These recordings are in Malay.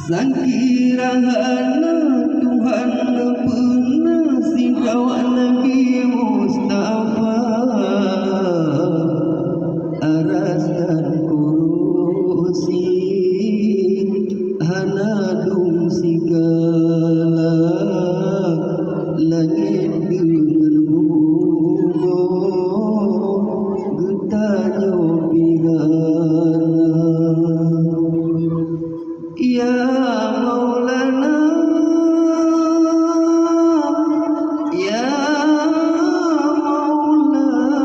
Sangkirahana Tuhan penasih kawan Nabi Mustafa aras dan kurusi hanadung sigala langit dengan bumo getanya pihana ya Maulana ya Maulana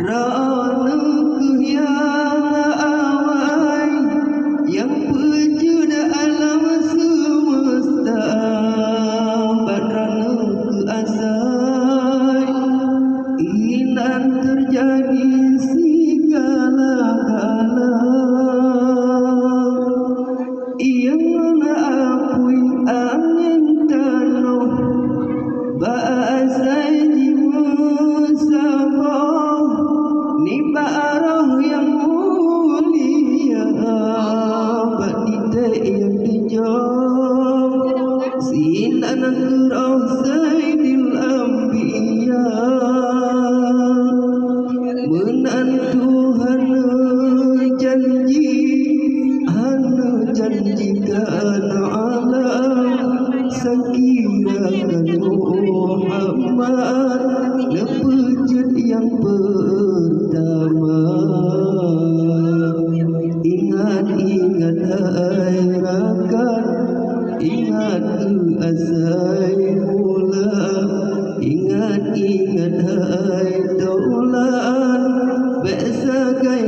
drana yang awai yang pejuda alam semesta badrana ke asai inan terjadi segala-gala yang mana apui angin tanah bahasai jimusabah ni ba'arah yang mulia badita yang dijauh sinan kerah sayyidil anbiya menan Tuhan janji janjikan alam sakirakan Muhammad lepejut yang pertama ingat hai rakan ingat asai mula ingat hai daulan besagai